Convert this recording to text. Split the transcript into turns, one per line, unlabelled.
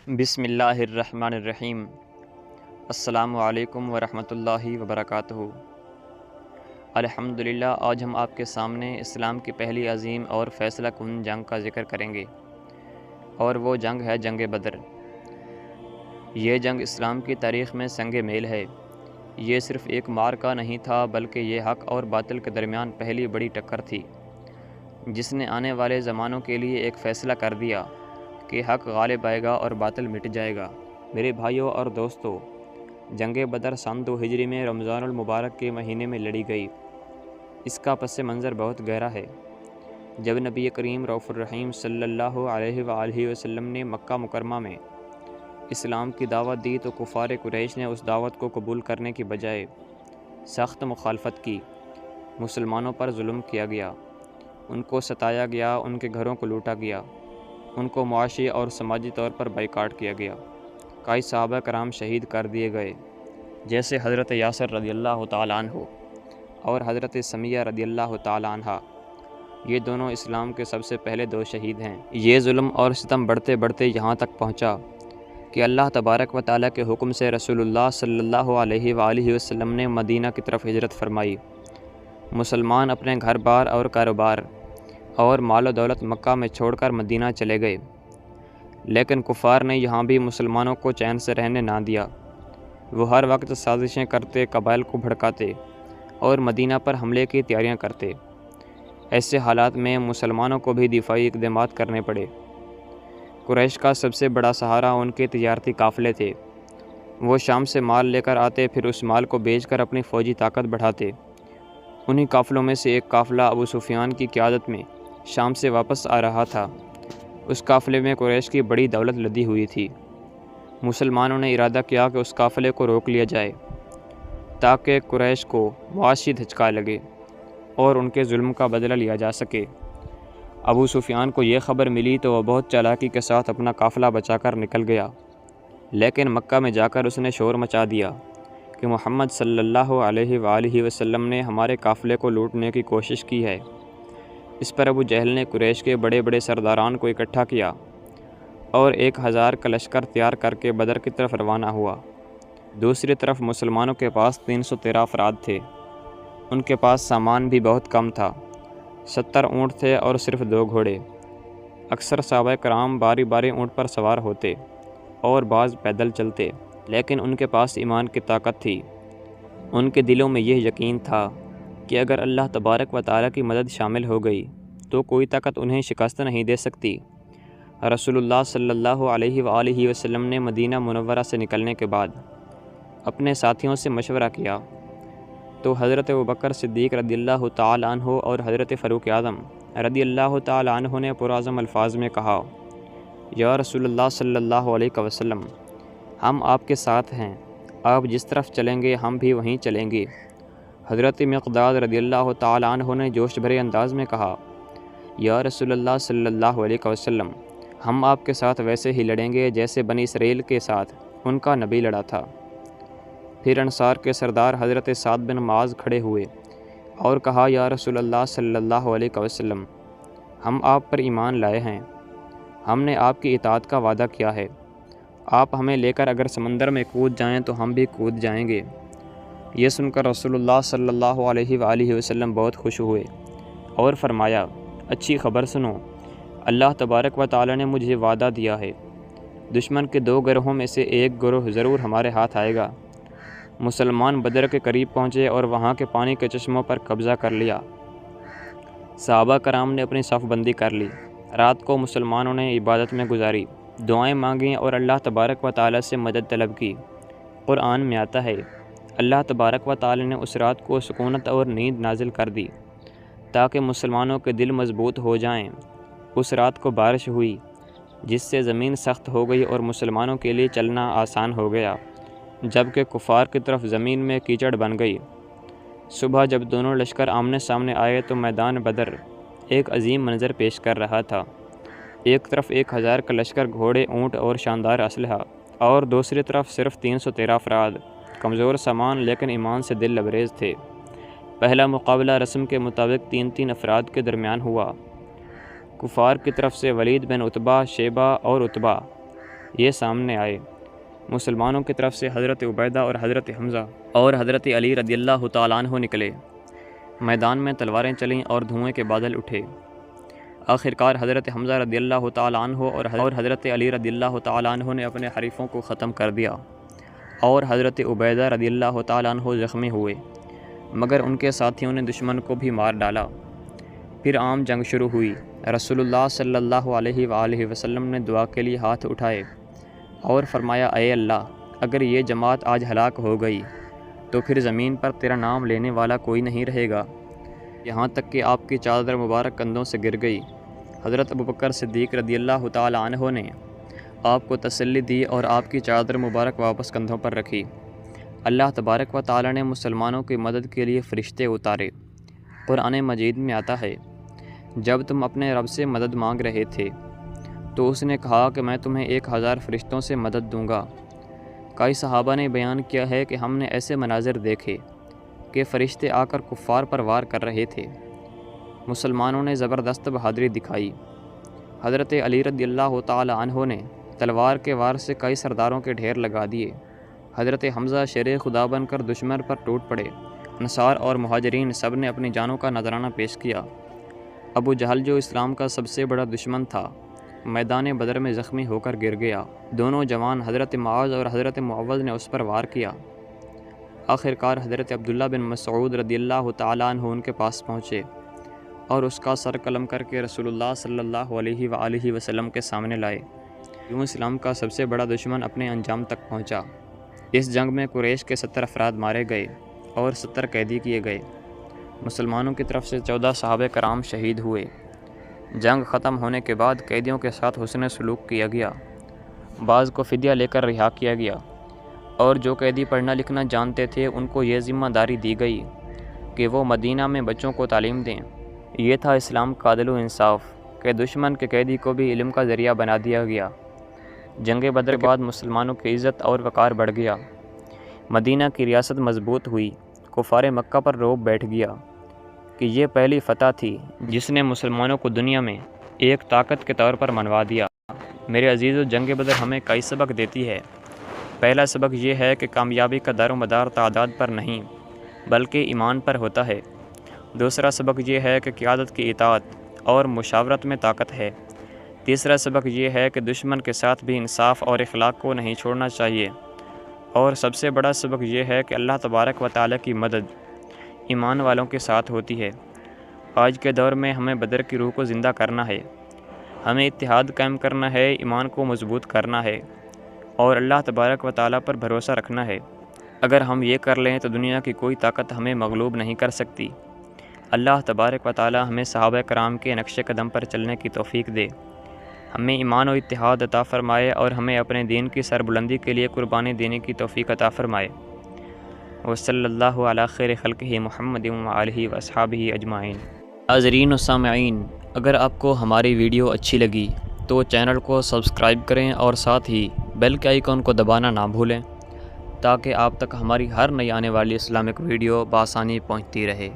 بسم اللہ الرحمن الرحیم۔ السلام علیکم ورحمۃ اللہ وبرکاتہ۔ الحمدللہ، آج ہم آپ کے سامنے اسلام کی پہلی عظیم اور فیصلہ کن جنگ کا ذکر کریں گے، اور وہ جنگ ہے جنگ بدر۔ یہ جنگ اسلام کی تاریخ میں سنگ میل ہے۔ یہ صرف ایک معرکہ نہیں تھا، بلکہ یہ حق اور باطل کے درمیان پہلی بڑی ٹکر تھی، جس نے آنے والے زمانوں کے لیے ایک فیصلہ کر دیا کہ حق غالب آئے گا اور باطل مٹ جائے گا۔ میرے بھائیوں اور دوستو، جنگ بدر سن 2 ہجری میں رمضان المبارک کے مہینے میں لڑی گئی۔ اس کا پس منظر بہت گہرا ہے۔ جب نبی کریم رؤوف الرحیم صلی اللہ علیہ وآلہ وسلم نے مکہ مکرمہ میں اسلام کی دعوت دی تو کفار قریش نے اس دعوت کو قبول کرنے کی بجائے سخت مخالفت کی۔ مسلمانوں پر ظلم کیا گیا، ان کو ستایا گیا، ان کے گھروں کو لوٹا گیا، ان کو معاشی اور سماجی طور پر بائیکاٹ کیا گیا۔ کئی صحابہ کرام شہید کر دیے گئے، جیسے حضرت یاسر رضی اللہ تعالیٰ عنہ اور حضرت سمیہ رضی اللہ تعالیٰ عنہ۔ یہ دونوں اسلام کے سب سے پہلے 2 شہید ہیں۔ یہ ظلم اور ستم بڑھتے بڑھتے یہاں تک پہنچا کہ اللہ تبارک و تعالیٰ کے حکم سے رسول اللہ صلی اللہ علیہ وآلہ وسلم نے مدینہ کی طرف ہجرت فرمائی۔ مسلمان اپنے گھر بار اور کاروبار اور مال و دولت مکہ میں چھوڑ کر مدینہ چلے گئے، لیکن کفار نے یہاں بھی مسلمانوں کو چین سے رہنے نہ دیا۔ وہ ہر وقت سازشیں کرتے، قبائل کو بھڑکاتے اور مدینہ پر حملے کی تیاریاں کرتے۔ ایسے حالات میں مسلمانوں کو بھی دفاعی اقدامات کرنے پڑے۔ قریش کا سب سے بڑا سہارا ان کے تجارتی قافلے تھے۔ وہ شام سے مال لے کر آتے، پھر اس مال کو بیچ کر اپنی فوجی طاقت بڑھاتے۔ انہی قافلوں میں سے ایک قافلہ ابو سفیان کی قیادت میں شام سے واپس آ رہا تھا۔ اس قافلے میں قریش کی بڑی دولت لدی ہوئی تھی۔ مسلمانوں نے ارادہ کیا کہ اس قافلے کو روک لیا جائے تاکہ قریش کو معاشی دھچکا لگے اور ان کے ظلم کا بدلہ لیا جا سکے۔ ابو سفیان کو یہ خبر ملی تو وہ بہت چالاکی کے ساتھ اپنا قافلہ بچا کر نکل گیا، لیکن مکہ میں جا کر اس نے شور مچا دیا کہ محمد صلی اللہ علیہ وآلہ وسلم نے ہمارے قافلے کو لوٹنے کی کوشش کی ہے۔ اس پر ابو جہل نے قریش کے بڑے بڑے سرداران کو اکٹھا کیا اور 1000 کا لشکر تیار کر کے بدر کی طرف روانہ ہوا۔ دوسری طرف مسلمانوں کے پاس 313 افراد تھے۔ ان کے پاس سامان بھی بہت کم تھا۔ 70 اونٹ تھے اور صرف 2 گھوڑے۔ اکثر صحابہ کرام باری باری اونٹ پر سوار ہوتے اور بعض پیدل چلتے، لیکن ان کے پاس ایمان کی طاقت تھی۔ ان کے دلوں میں یہ یقین تھا کہ اگر اللہ تبارک و تعالیٰ کی مدد شامل ہو گئی تو کوئی طاقت انہیں شکست نہیں دے سکتی۔ رسول اللہ صلی اللہ علیہ وآلہ وسلم نے مدینہ منورہ سے نکلنے کے بعد اپنے ساتھیوں سے مشورہ کیا تو حضرت ابوبکر صدیق رضی اللہ تعالیٰ عنہ اور حضرت فاروق اعظم رضی اللہ تعالیٰ عنہ نے پرعزم الفاظ میں کہا، یا رسول اللہ صلی اللہ علیہ وسلم، ہم آپ کے ساتھ ہیں، آپ جس طرف چلیں گے ہم بھی وہیں چلیں گے۔ حضرت مقداد رضی اللہ تعالیٰ عنہ نے جوش بھرے انداز میں کہا، یا رسول اللہ صلی اللہ علیہ وسلم، ہم آپ کے ساتھ ویسے ہی لڑیں گے جیسے بنی اسرائیل کے ساتھ ان کا نبی لڑا تھا۔ پھر انصار کے سردار حضرت سعد بن معاذ کھڑے ہوئے اور کہا، یا رسول اللہ صلی اللہ علیہ وسلم، ہم آپ پر ایمان لائے ہیں، ہم نے آپ کی اطاعت کا وعدہ کیا ہے، آپ ہمیں لے کر اگر سمندر میں کود جائیں تو ہم بھی کود جائیں گے۔ یہ سن کر رسول اللہ صلی اللہ علیہ وآلہ وسلم بہت خوش ہوئے اور فرمایا، اچھی خبر سنو، اللہ تبارک و تعالیٰ نے مجھے وعدہ دیا ہے، دشمن کے 2 گروہوں میں سے ایک گروہ ضرور ہمارے ہاتھ آئے گا۔ مسلمان بدر کے قریب پہنچے اور وہاں کے پانی کے چشموں پر قبضہ کر لیا۔ صحابہ کرام نے اپنی صف بندی کر لی۔ رات کو مسلمانوں نے عبادت میں گزاری، دعائیں مانگیں اور اللہ تبارک و تعالیٰ سے مدد طلب کی۔ قرآن میں آتا ہے، اللہ تبارک و تعالیٰ نے اس رات کو سکونت اور نیند نازل کر دی تاکہ مسلمانوں کے دل مضبوط ہو جائیں۔ اس رات کو بارش ہوئی جس سے زمین سخت ہو گئی اور مسلمانوں کے لیے چلنا آسان ہو گیا، جبکہ کفار کی طرف زمین میں کیچڑ بن گئی۔ صبح جب دونوں لشکر آمنے سامنے آئے تو میدان بدر ایک عظیم منظر پیش کر رہا تھا۔ ایک طرف 1000 کا لشکر، گھوڑے، اونٹ اور شاندار اسلحہ، اور دوسری طرف صرف 313 افراد، کمزور سامان لیکن ایمان سے دل لبریز تھے۔ پہلا مقابلہ رسم کے مطابق 3 افراد کے درمیان ہوا۔ کفار کی طرف سے ولید بن عتبہ، شیبہ اور عتبہ، یہ سامنے آئے۔ مسلمانوں کی طرف سے حضرت عبیدہ اور حضرت حمزہ اور حضرت علی رضی اللہ تعالیٰ عنہ نکلے۔ میدان میں تلواریں چلیں اور دھوئیں کے بادل اٹھے۔ آخرکار حضرت حمزہ رضی اللہ تعالیٰ عنہ اور حضرت علی رضی اللہ تعالیٰ عنہ نے اپنے حریفوں کو ختم کر دیا اور حضرت عبیدہ رضی اللہ تعالیٰ عنہ زخمی ہوئے، مگر ان کے ساتھیوں نے دشمن کو بھی مار ڈالا۔ پھر عام جنگ شروع ہوئی۔ رسول اللہ صلی اللہ علیہ وآلہ وسلم نے دعا کے لیے ہاتھ اٹھائے اور فرمایا، اے اللہ، اگر یہ جماعت آج ہلاک ہو گئی تو پھر زمین پر تیرا نام لینے والا کوئی نہیں رہے گا، یہاں تک کہ آپ کی چادر مبارک کندھوں سے گر گئی۔ حضرت ابوبکر صدیق رضی اللہ تعالیٰ عنہ نے آپ کو تسلی دی اور آپ کی چادر مبارک واپس کندھوں پر رکھی۔ اللہ تبارک و تعالیٰ نے مسلمانوں کی مدد کے لیے فرشتے اتارے۔ قرآن مجید میں آتا ہے، جب تم اپنے رب سے مدد مانگ رہے تھے تو اس نے کہا کہ میں تمہیں 1000 فرشتوں سے مدد دوں گا۔ کئی صحابہ نے بیان کیا ہے کہ ہم نے ایسے مناظر دیکھے کہ فرشتے آ کر کفار پر وار کر رہے تھے۔ مسلمانوں نے زبردست بہادری دکھائی۔ حضرت علی رضی اللہ تعالی عنہ نے تلوار کے وار سے کئی سرداروں کے ڈھیر لگا دیے۔ حضرت حمزہ شیر خدا بن کر دشمن پر ٹوٹ پڑے۔ انصار اور مہاجرین سب نے اپنی جانوں کا نذرانہ پیش کیا۔ ابو جہل جو اسلام کا سب سے بڑا دشمن تھا، میدان بدر میں زخمی ہو کر گر گیا۔ دونوں جوان حضرت معاذ اور حضرت معوذ نے اس پر وار کیا۔ آخرکار حضرت عبداللہ بن مسعود رضی اللہ تعالیٰ عنہ ان کے پاس پہنچے اور اس کا سر قلم کر کے رسول اللہ صلی اللہ علیہ وآلہ وسلم کے سامنے لائے۔ یوں اسلام کا سب سے بڑا دشمن اپنے انجام تک پہنچا۔ اس جنگ میں قریش کے 70 افراد مارے گئے اور 70 قیدی کیے گئے۔ مسلمانوں کی طرف سے 14 صحابہ کرام شہید ہوئے۔ جنگ ختم ہونے کے بعد قیدیوں کے ساتھ حسن سلوک کیا گیا۔ بعض کو فدیہ لے کر رہا کیا گیا اور جو قیدی پڑھنا لکھنا جانتے تھے ان کو یہ ذمہ داری دی گئی کہ وہ مدینہ میں بچوں کو تعلیم دیں۔ یہ تھا اسلام کا عدل و انصاف کہ دشمن کے قیدی کو بھی علم کا ذریعہ بنا دیا گیا۔ جنگ بدر کے بعد مسلمانوں کی عزت اور وقار بڑھ گیا۔ مدینہ کی ریاست مضبوط ہوئی۔ کفار مکہ پر رعب بیٹھ گیا کہ یہ پہلی فتح تھی جس نے مسلمانوں کو دنیا میں ایک طاقت کے طور پر منوا دیا۔ میرے عزیزو، جنگ بدر ہمیں کئی سبق دیتی ہے۔ پہلا سبق یہ ہے کہ کامیابی کا دار و مدار تعداد پر نہیں بلکہ ایمان پر ہوتا ہے۔ دوسرا سبق یہ ہے کہ قیادت کی اطاعت اور مشاورت میں طاقت ہے۔ تیسرا سبق یہ ہے کہ دشمن کے ساتھ بھی انصاف اور اخلاق کو نہیں چھوڑنا چاہیے۔ اور سب سے بڑا سبق یہ ہے کہ اللہ تبارک و تعالیٰ کی مدد ایمان والوں کے ساتھ ہوتی ہے۔ آج کے دور میں ہمیں بدر کی روح کو زندہ کرنا ہے۔ ہمیں اتحاد قائم کرنا ہے، ایمان کو مضبوط کرنا ہے اور اللہ تبارک و تعالیٰ پر بھروسہ رکھنا ہے۔ اگر ہم یہ کر لیں تو دنیا کی کوئی طاقت ہمیں مغلوب نہیں کر سکتی۔ اللہ تبارک و تعالیٰ ہمیں صحابہ کرام کے نقش قدم پر چلنے کی توفیق دے، ہمیں ایمان و اتحاد عطا فرمائے اور ہمیں اپنے دین کی سربلندی کے لیے قربانی دینے کی توفیق عطا فرمائے۔ وصلی اللہ علی خیر خلقہ محمد وآلہ واصحابہ اجمعین۔ ناظرین و سامعین، اگر آپ کو ہماری ویڈیو اچھی لگی تو چینل کو سبسکرائب کریں اور ساتھ ہی بیل کے آئیکن کو دبانا نہ بھولیں تاکہ آپ تک ہماری ہر نئی آنے والی اسلامک ویڈیو بآسانی پہنچتی رہے۔